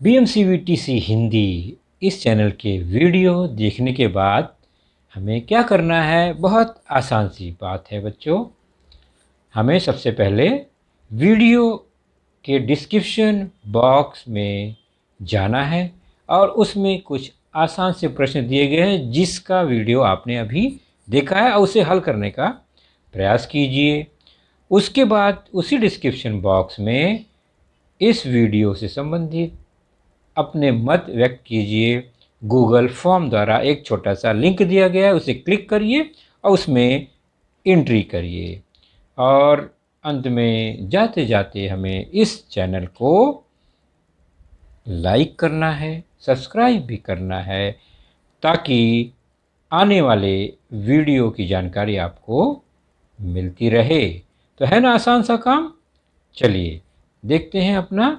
BMCVTC Hindi इस channel के video देखने के बाद हमें क्या करना है? बहुत आसान सी बात है बच्चों। हमें सबसे पहले वीडियो के डिस्क्रिप्शन बॉक्स में जाना है और उसमें कुछ आसान से प्रश्न दिए गए हैं जिसका वीडियो आपने अभी देखा है और उसे हल करने का प्रयास कीजिए। उसके बाद उसी डिस्क्रिप्शन बॉक्स में इस वीडियो से संबंधित अपने मत व्यक्त कीजिए। गूगल फॉर्म द्वारा एक छोटा सा लिंक दिया गया है, उसे क्लिक करिए और उसमें एंट्री करिए। और अंत में जाते जाते हमें इस चैनल को लाइक करना है, सब्सक्राइब भी करना है ताकि आने वाले वीडियो की जानकारी आपको मिलती रहे। तो है ना आसान सा काम? चलिए देखते हैं अपना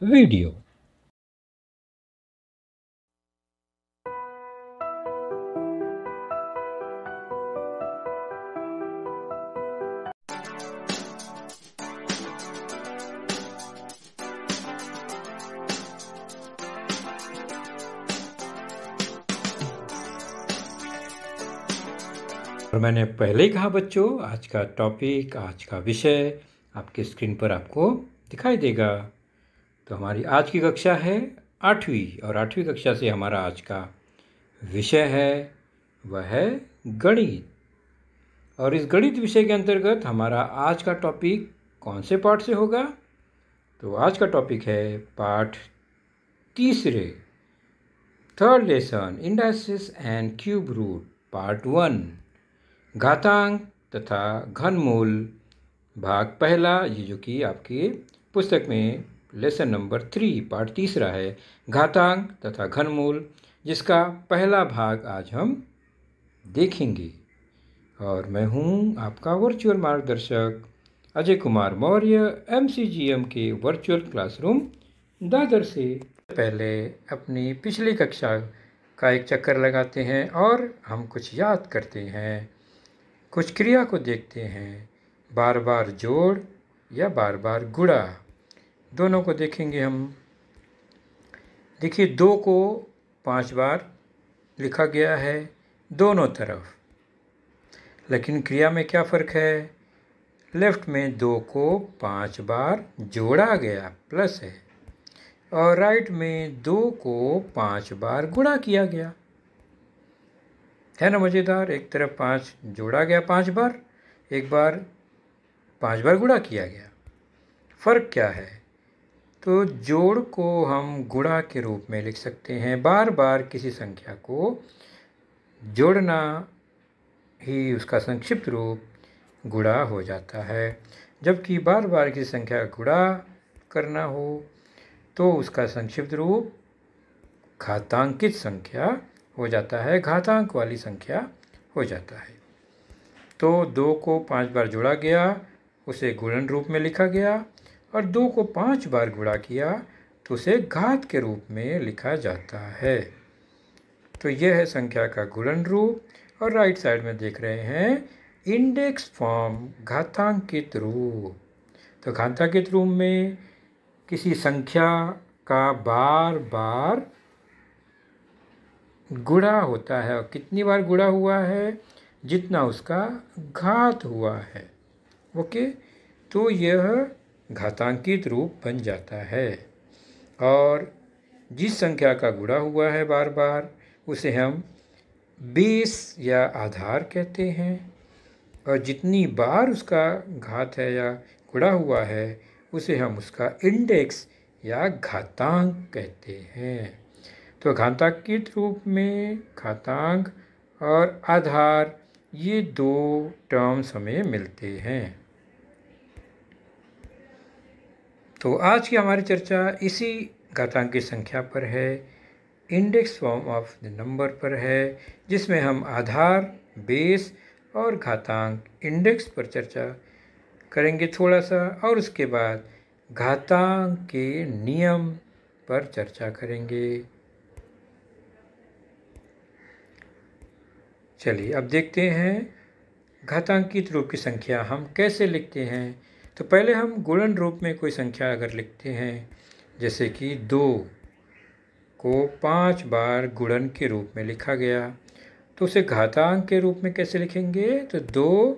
वीडियो। और मैंने पहले ही कहा बच्चों, आज का टॉपिक, आज का विषय आपके स्क्रीन पर आपको दिखाई देगा। तो हमारी आज की कक्षा है 8वीं और 8वीं कक्षा से हमारा आज का विषय है वह है गणित। और इस गणित विषय के अंतर्गत हमारा आज का टॉपिक कौन से पाठ से होगा? तो आज का टॉपिक है पाठ तीसरे, third lesson, indices and cube root, part 1, घातांक तथा घनमूल, भाग पहला। ये जो कि आपकी पुस्तक में लेसन नंबर 3 पार्ट तीसरा है, घातांक तथा घनमूल, जिसका पहला भाग आज हम देखेंगे। और मैं हूँ आपका वर्चुअल मार्गदर्शक अजय कुमार मौर्य, MCGM के वर्चुअल क्लासरूम दादर से। पहले अपनी पिछली कक्षा का एक चक्कर लगाते हैं और हम कुछ याद करते हैं, कुछ क्रिया को देखते हैं। बार बार जोड़ या बार बार गुणा, दोनों को देखेंगे हम। देखिए 2 को 5 बार लिखा गया है दोनों तरफ, लेकिन क्रिया में क्या फ़र्क है? लेफ्ट में 2 को 5 बार जोड़ा गया, प्लस है, और राइट में 2 को 5 बार गुणा किया गया। है ना मज़ेदार? एक तरफ 5 जोड़ा गया 5 बार, एक बार 5 बार गुणा किया गया। फ़र्क क्या है? तो जोड़ को हम गुणा के रूप में लिख सकते हैं। बार बार किसी संख्या को जोड़ना ही उसका संक्षिप्त रूप गुणा हो जाता है, जबकि बार बार किसी संख्या का गुणा करना हो तो उसका संक्षिप्त रूप घातांकित संख्या हो जाता है, घातांक वाली संख्या हो जाता है। तो 2 को 5 बार जोड़ा गया, उसे गुणन रूप में लिखा गया, और 2 को 5 बार गुणा किया तो उसे घात के रूप में लिखा जाता है। तो यह है संख्या का गुणन रूप। और राइट साइड में देख रहे हैं इंडेक्स फॉर्म, घातांकित रूप। तो घातांकित रूप में किसी संख्या का बार बार गुणा होता है, और कितनी बार गुणा हुआ है? जितना उसका घात हुआ है। ओके, तो यह घातांकित रूप बन जाता है। और जिस संख्या का गुणा हुआ है बार बार, उसे हम बेस या आधार कहते हैं, और जितनी बार उसका घात है या गुणा हुआ है उसे हम उसका इंडेक्स या घातांक कहते हैं। तो घातांकित रूप में घातांक और आधार, ये 2 टर्म्स हमें मिलते हैं। तो आज की हमारी चर्चा इसी घातांकित संख्या पर है, index form of the number पर है, जिसमें हम आधार, बेस और घातांक इंडेक्स पर चर्चा करेंगे थोड़ा सा, और उसके बाद घातांक के नियम पर चर्चा करेंगे। चलिए अब देखते हैं घातांकित रूप की संख्या हम कैसे लिखते हैं। तो पहले हम गुणन रूप में कोई संख्या अगर लिखते हैं, जैसे कि 2, को 5 बार गुणन के रूप में लिखा गया, तो उसे घातांक के रूप में कैसे लिखेंगे? तो 2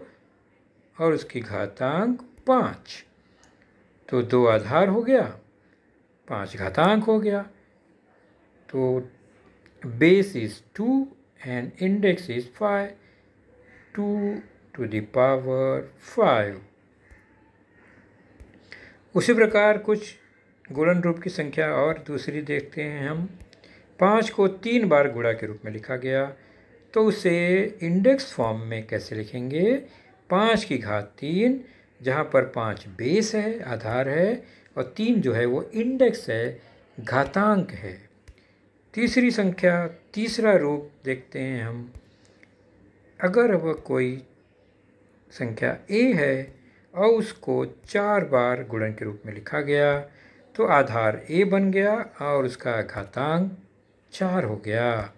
और उसकी घातांक 5, तो 2 आधार हो गया, 5 घातांक हो गया। तो base is 2 and index is 5, 2 to the power 5। उसी प्रकार कुछ गुणन रूप की संख्या और दूसरी देखते हैं हम। 5 को 3 बार गुणा के रूप में लिखा गया, तो उसे इंडेक्स फॉर्म में कैसे लिखेंगे? 5 की घात 3, जहाँ पर 5 बेस है, आधार है, और 3 जो है वो इंडेक्स है, घातांक है। तीसरी संख्या, तीसरा रूप देखते हैं हम। अगर वह कोई संख्या a है और उसको 4 बार गुणन के रूप में लिखा गया, तो आधार a बन गया और उसका घातांक 4 हो गया।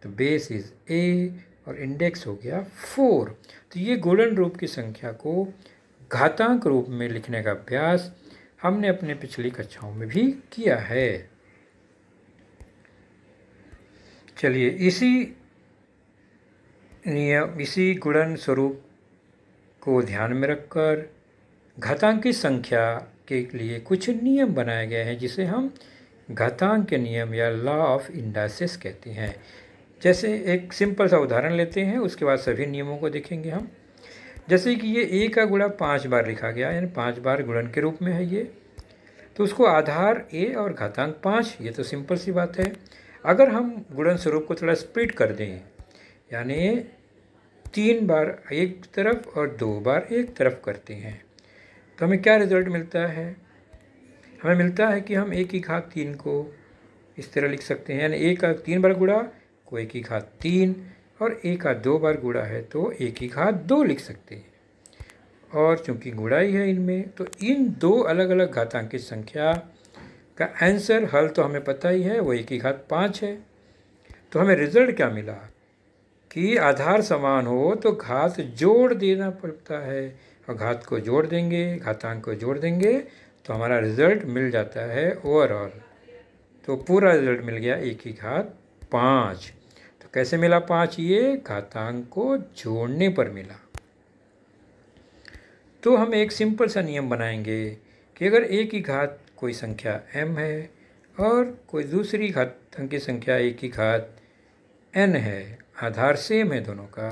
तो बेस इज a और इंडेक्स हो गया 4। तो ये गुणन रूप की संख्या को घातांक रूप में लिखने का अभ्यास हमने अपने पिछली कक्षाओं में भी किया है। चलिए इसी गुणन स्वरूप को ध्यान में रखकर घातांक की संख्या के लिए कुछ नियम बनाए गए हैं, जिसे हम घातांक के नियम या लॉ ऑफ इंडाइसेस कहते हैं। जैसे एक सिंपल सा उदाहरण लेते हैं, उसके बाद सभी नियमों को देखेंगे हम। जैसे कि ये a का गुणा 5 बार लिखा गया, यानी 5 बार गुणन के रूप में है ये, तो उसको आधार a और घातांक 5, ये तो सिंपल सी बात है। अगर हम गुणन स्वरूप को थोड़ा स्प्लिट कर दें, यानी 3 बार एक तरफ और 2 बार एक तरफ करते हैं, तो हमें क्या रिजल्ट मिलता है? हमें मिलता है कि हम a की घात 3 को इस तरह लिख सकते हैं, यानी a का 3 बार गुणा को a की घात 3, और a का 2 बार गुणा है तो a की घात 2 लिख सकते हैं। और चूंकि गुणाई है इनमें, तो इन 2 अलग अलग घातांक की संख्या का आंसर हल तो हमें पता ही है, वो a की घात 5 है। तो हमें रिजल्ट क्या मिला कि आधार समान हो तो घात जोड़ देना पड़ता है, और घात को जोड़ देंगे, घातांक को जोड़ देंगे, तो हमारा रिजल्ट मिल जाता है ओवरऑल। तो पूरा रिजल्ट मिल गया a की घात 5। तो कैसे मिला 5? ये घातांक को जोड़ने पर मिला। तो हम एक सिंपल सा नियम बनाएंगे कि अगर a की घात कोई संख्या m है और कोई दूसरी घातांक की संख्या a की घात n है, आधार सेम है दोनों का,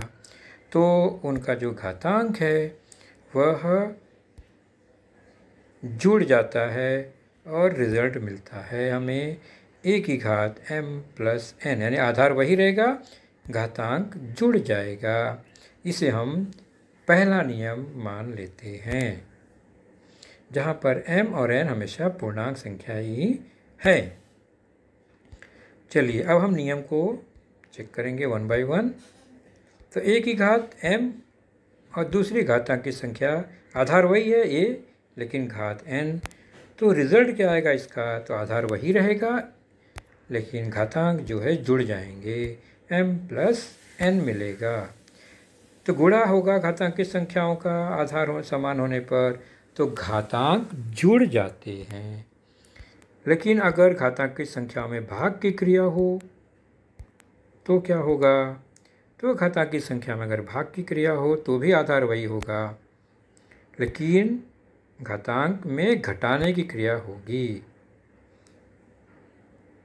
तो उनका जो घातांक है वह जुड़ जाता है और रिजल्ट मिलता है हमें a की घात m प्लस n, यानी आधार वही रहेगा, घातांक जुड़ जाएगा। इसे हम पहला नियम मान लेते हैं, जहाँ पर m और n हमेशा पूर्णांक संख्या ही है। चलिए अब हम नियम को चेक करेंगे 1 बाय 1। तो a की घात m और दूसरी घातांक की संख्या, आधार वही है a, लेकिन घात n, तो रिजल्ट क्या आएगा इसका? तो आधार वही रहेगा, लेकिन घातांक जो है जुड़ जाएंगे, m प्लस n मिलेगा। तो गुणा होगा घातांक की संख्याओं का आधार समान होने पर, तो घातांक जुड़ जाते हैं। लेकिन अगर घातांक की संख्या में भाग की क्रिया हो तो क्या होगा? तो घातांक की संख्या में अगर भाग की क्रिया हो तो भी आधार वही होगा, लेकिन घातांक में घटाने की क्रिया होगी।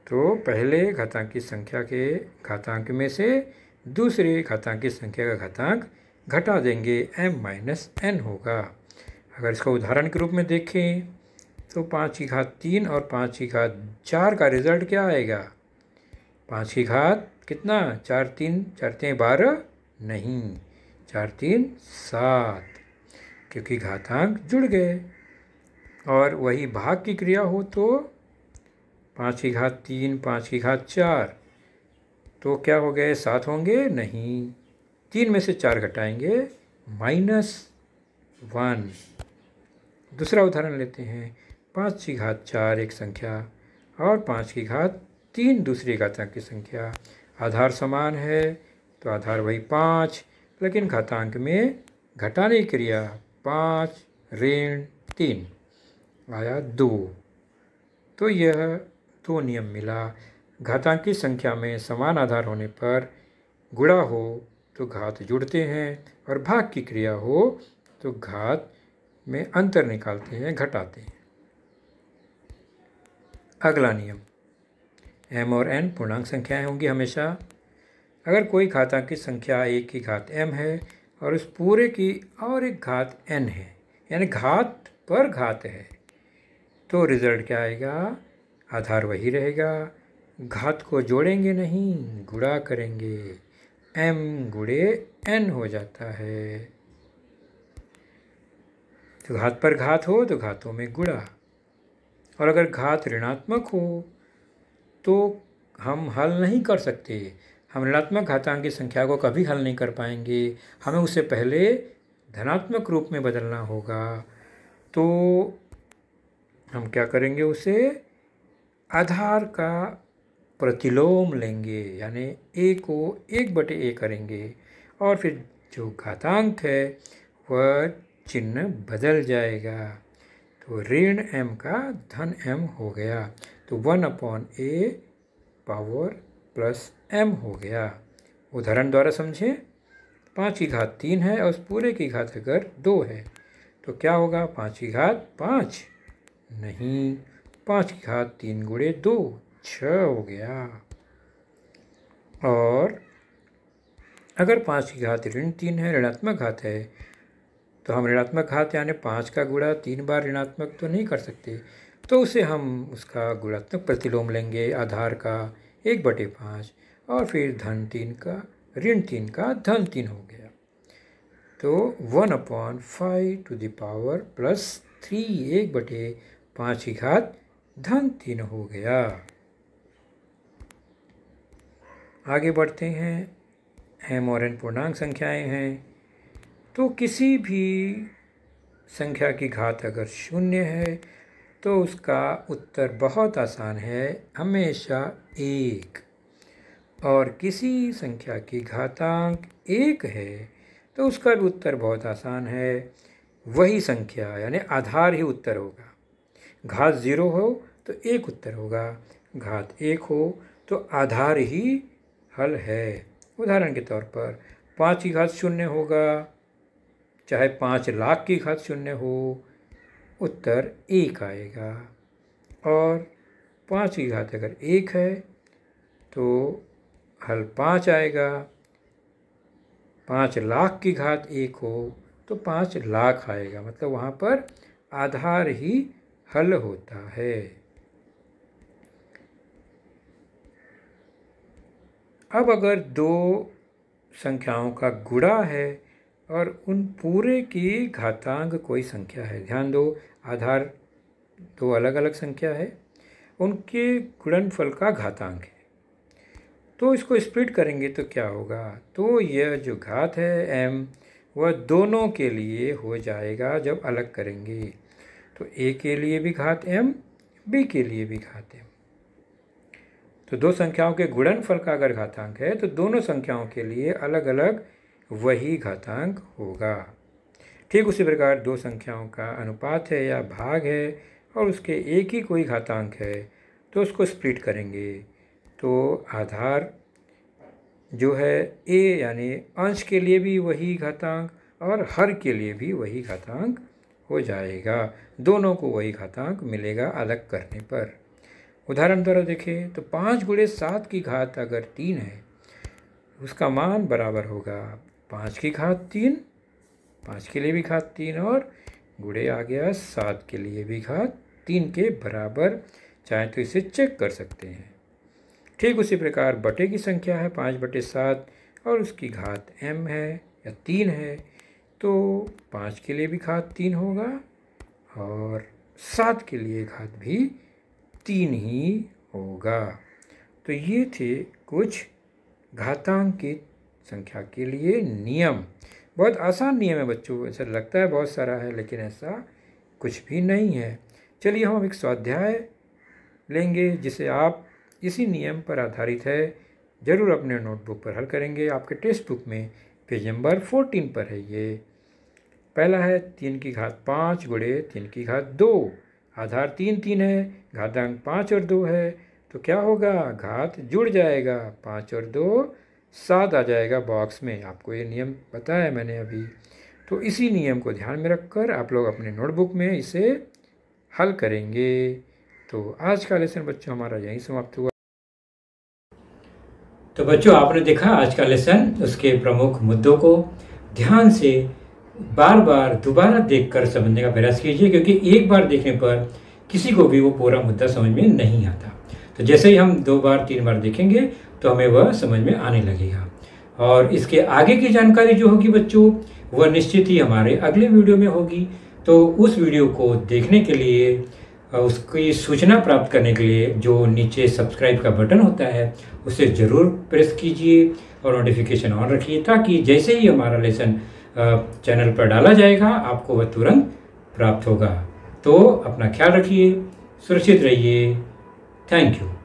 तो पहले घातांक की संख्या के घातांक में से दूसरे घातांक की संख्या का घातांक घटा देंगे, m माइनस n होगा। अगर इसका उदाहरण के रूप में देखें तो 5 की घात 3 और 5 की घात 4 का रिजल्ट क्या आएगा? 5 की घात कितना? 4 3 12 नहीं, 4 3 7, क्योंकि घातांक जुड़ गए। और वही भाग की क्रिया हो तो 5 की घात 3 5 की घात 4, तो क्या हो गए? 7 होंगे? नहीं, 3 में से 4 घटाएंगे, -1। दूसरा उदाहरण लेते हैं। 5 की घात 4 एक संख्या और 5 की घात 3 दूसरी घातांक की संख्या, आधार समान है तो आधार वही 5, लेकिन घातांक में घटाने की क्रिया 5 ऋण 3 आया 2। तो यह 2 नियम मिला घातांकी संख्या में समान आधार होने पर गुणा हो तो घात जुड़ते हैं और भाग की क्रिया हो तो घात में अंतर निकालते हैं, घटाते हैं। अगला नियम, m और n पूर्णांक संख्याएं होंगी हमेशा। अगर कोई घातांकी संख्या a की घात m है और उस पूरे की और एक घात n है, यानी घात पर घात है, तो रिजल्ट क्या आएगा? आधार वही रहेगा, घात को जोड़ेंगे नहीं, गुणा करेंगे, m गुणे n हो जाता है। तो घात पर घात हो तो घातों में गुणा, और अगर घात ऋणात्मक हो तो हम हल नहीं कर सकते। हम ऋणात्मक घातांक की संख्या को कभी हल नहीं कर पाएंगे, हमें उसे पहले धनात्मक रूप में बदलना होगा। तो हम क्या करेंगे? उसे आधार का प्रतिलोम लेंगे, यानी a को 1/a करेंगे और फिर जो घातांक है वह चिन्ह बदल जाएगा। तो ऋण m का धन m हो गया, तो 1/a पावर प्लस m हो गया। उदाहरण द्वारा समझें, 5 की घात 3 है और उस पूरे की घात अगर 2 है तो क्या होगा? 5 की घात 5 नहीं, 5 की घात 3 गुणे 2 6 हो गया। और अगर 5 की घात ऋण 3 है, ऋणात्मक घात है, तो हम ऋणात्मक घात यानी 5 का गुणा 3 बार ऋणात्मक तो नहीं कर सकते, तो उसे हम उसका गुणात्मक प्रतिलोम लेंगे आधार का 1/5 और फिर धन 3 का ऋण 3 का धन 3 हो गया। तो 1/5 टू द पावर प्लस 3 1/5 की घात धन 3 हो गया। आगे बढ़ते हैं, m और n पूर्णांक संख्याएं हैं, तो किसी भी संख्या की घात अगर 0 है तो उसका उत्तर बहुत आसान है, हमेशा 1। और किसी संख्या की घातांक 1 है तो उसका भी उत्तर बहुत आसान है, वही संख्या यानी आधार ही उत्तर होगा। घात 0 हो तो 1 उत्तर होगा, घात 1 हो तो आधार ही हल है। उदाहरण के तौर पर 5 की घात 0 होगा, चाहे 5 लाख की घात 0 हो, उत्तर 1 आएगा। और 5 की घात अगर 1 है तो हल 5 आएगा, 5 लाख की घात 1 हो तो 5 लाख आएगा, मतलब वहाँ पर आधार ही हल होता है। अब अगर दो संख्याओं का गुणा है और उन पूरे की घातांक कोई संख्या है, ध्यान दो आधार दो अलग अलग संख्या है, उनके गुणनफल का घातांक है, तो इसको स्प्लिट करेंगे तो क्या होगा? तो यह जो घात है m वह दोनों के लिए हो जाएगा जब अलग करेंगे। तो a के लिए भी घात m, b के लिए भी घात m। तो दो संख्याओं के गुणनफल का अगर घातांक है तो दोनों संख्याओं के लिए अलग अलग वही घातांक होगा। ठीक उसी प्रकार दो संख्याओं का अनुपात है या भाग है और उसके एक ही कोई घातांक है तो उसको स्प्लिट करेंगे, तो आधार जो है a यानी अंश के लिए भी वही घातांक और हर के लिए भी वही घातांक हो जाएगा, दोनों को वही घातांक मिलेगा अलग करने पर। उदाहरण द्वारा देखें तो 5 गुणे 7 की घात अगर 3 है, उसका मान बराबर होगा 5 की घात 3, 5 के लिए भी घात 3 और गुणे आ गया 7 के लिए भी घात 3 के बराबर, चाहे तो इसे चेक कर सकते हैं। ठीक उसी प्रकार बटे की संख्या है 5/7 और उसकी घात m है या 3 है, तो 5 के लिए भी घात 3 होगा और 7 के लिए घात भी 3 ही होगा। तो ये थे कुछ घातांक की संख्या के लिए नियम। बहुत आसान नियम है बच्चों, ऐसा लगता है बहुत सारा है लेकिन ऐसा कुछ भी नहीं है। चलिए हम एक स्वाध्याय लेंगे जिसे आप इसी नियम पर आधारित है, ज़रूर अपने नोटबुक पर हल करेंगे। आपके टेक्स्ट बुक में पेज नंबर 14 पर है ये। पहला है 3 की घात 5 गुणे 3 की घात 2, आधार 3 3 है, घातांक 5 और 2 है, तो क्या होगा, घात जुड़ जाएगा, 5 और 2 7 आ जाएगा बॉक्स में। आपको ये नियम बताया मैंने अभी। तो इसी नियम को ध्यान में रखकर आप लोग अपने नोटबुक में इसे हल करेंगे। तो आज का लेसन बच्चों हमारा यहीं समाप्त हुआ। तो बच्चों आपने देखा आज का लेसन, उसके प्रमुख मुद्दों को ध्यान से बार बार दोबारा देखकर समझने का प्रयास कीजिए, क्योंकि एक बार देखने पर किसी को भी वो पूरा मुद्दा समझ में नहीं आता। तो जैसे ही हम 2 बार 3 बार देखेंगे तो हमें वह समझ में आने लगेगा। और इसके आगे की जानकारी जो होगी बच्चों, वह निश्चित ही हमारे अगले वीडियो में होगी। तो उस वीडियो को देखने के लिए, उसकी सूचना प्राप्त करने के लिए जो नीचे सब्सक्राइब का बटन होता है उसे ज़रूर प्रेस कीजिए और नोटिफिकेशन ऑन रखिए, ताकि जैसे ही हमारा लेसन चैनल पर डाला जाएगा आपको वह तुरंत प्राप्त होगा। तो अपना ख्याल रखिए, सुरक्षित रहिए। Thank you.